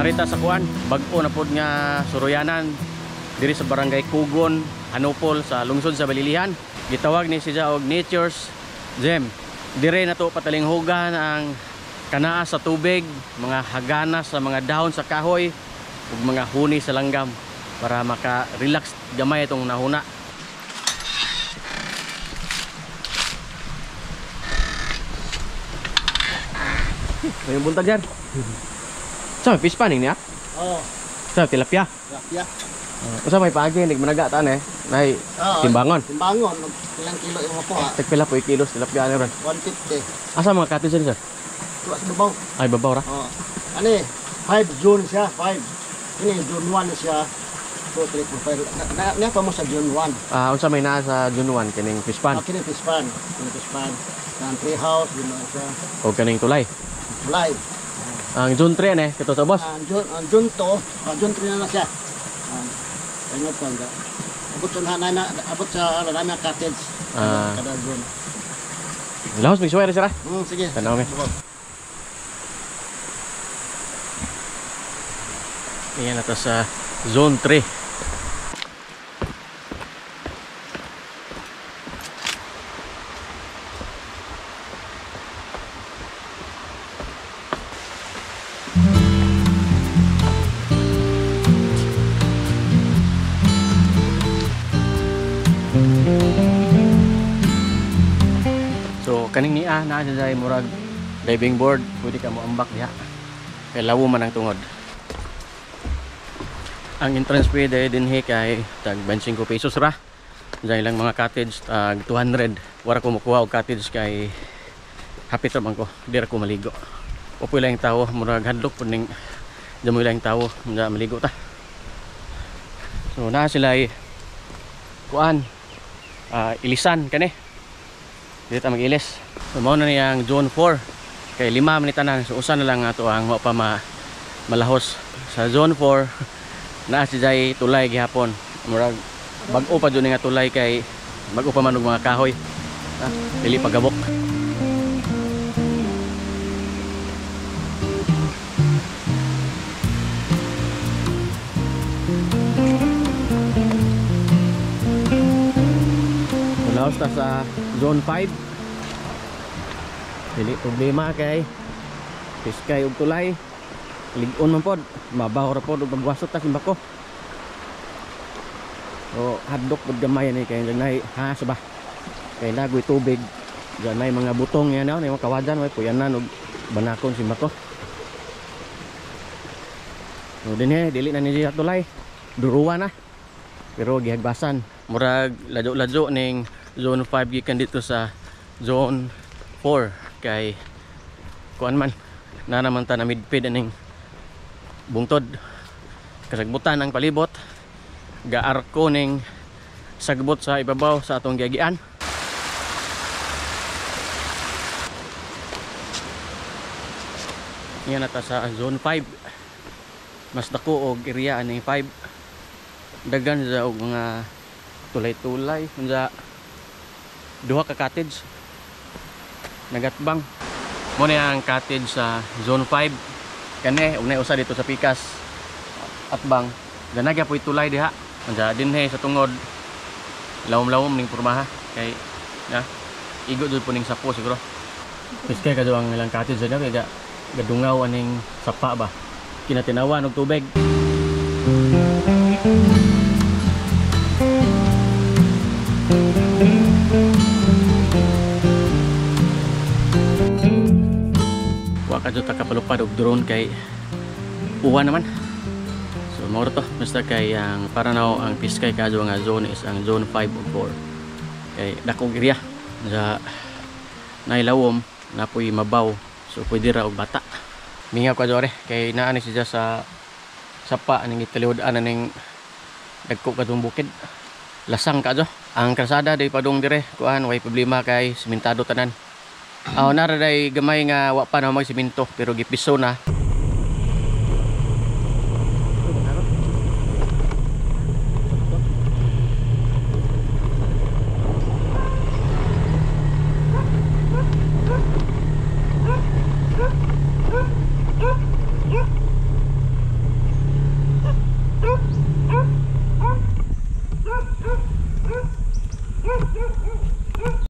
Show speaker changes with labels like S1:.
S1: Narita sa kuan, bag-o na pod nga suroyanan diri sa barangay Kugon, Hanupol sa lungsod sa Balilihan. Gitawag ni siya og Nature's Gem. Dire na to patalinghugan ang kanaa sa tubig, mga hagana sa mga dahon sa kahoy ug mga huni sa langgam para maka-relax gamay itong nahuna. May buntag yan. Sa fish panning niya?
S2: Oo.
S1: Sa tilapia?
S2: Tilapia.
S1: Usa may paagi nig managa ne. Nay timbangon.
S2: Timbangon ilang kilo yung mga puha?
S1: Tagpila po kilos tilapia ni ron.
S2: 150.
S1: Asa mga katin sir?
S2: Tuwa sa babaw.
S1: Ay babaw ra.
S2: Oo. Ani 5 June siya, 5. Ini June 1 na siya. 2, 3, 4, 5. Niya pa mo sa June 1.
S1: Unsa may naa sa June 1 kining fish pan?
S2: Kini fish pan. Kini fish pan. Ang tree house din na siya.
S1: O kaning tulay.
S2: Tulay.
S1: Ang June 3 ne, kito sa boss.
S2: Ang June 2, June 3 na siya. Ano pa nga? Abot sa namin cottage. Kada June.
S1: Lahos mig suwere sira.
S2: Sige.
S1: Tanaw mi. Iyan na to sa Zone 3. So kaning niya naa dyan murag diving board, pwede ka mo ambak diha. Kay lawo man ang tungod. Ang entrance fee din kay tag 25 pesos ra. Diyan lang mga cottage tag 200. Wara ko makuha og cottage kay hapit ra man ko, di ra ko maligo. Upoy lang yung tao, murag hadlok pud ning damo lang yung tao, nga maligo ta. So naa sila kuan ilisan kani. Dito mag-ilis. So mao na niyang Zone 4. Kay 5 manitanan. So usa na lang ato ang wa pa malahos. Sa Zone 4 naa si jay tulay gihapon. Murag bag-o pa jud nga tulay kay bag-o pa man og mga kahoy. Dili pagabok. Laos ta sa Zone 5. Dili problema kay piskay og tulay. Ligon man pod, mabaw ra pod og magwasot ta simbako. O hadlok pod gamay ni kay nanay ha ba. Kay nagoy tubig. Ganay mga butong yan na mga kawadan way puyanan og banakon simbako. No dinhe dili na ni tulay. Duruwa na. Pero gihagbasan. Murag ladyo-ladyo ning Zone 5 gikan dito sa Zone 4 kay kuan man na naman ta na midpid aning bungtod kasagbutan ang palibot gaarko ning sagbot sa ibabaw sa atong giagian. Yan na ta sa Zone 5. Mas dako og area aning 5. Dagan sa og mga tulay-tulay unsa duha ka cottage nagatbang mo ni ang cottage sa Zone 5 kani unay usa dito sa Pikas atbang ganagya poy tulay diha unsa dinhe sa tungod lawom-lawom ning pormaha kay na igo jud po ning sapo siguro piskay kadto ang ilang cottage sa kay gadungaw aning sapa ba kinatinawan og tubig. Kadto ta kapalupad og drone kay uwan naman. So mao to basta kay ang Paranaw ang piskay kadto nga zone is ang Zone 5 ug 4. Kay dakong area sa nailawom napoy mabaw so pwede ra og bata. Mingaw ka jore kay naa ni siya sa sapa ning italiwad-an ning dagko kadtong bukid. Lasang kadto. Ang kalsada day padung dire kuan way problema kay simentado tanan. Nara day gamay nga wa pa na mag simento pero gipiso na.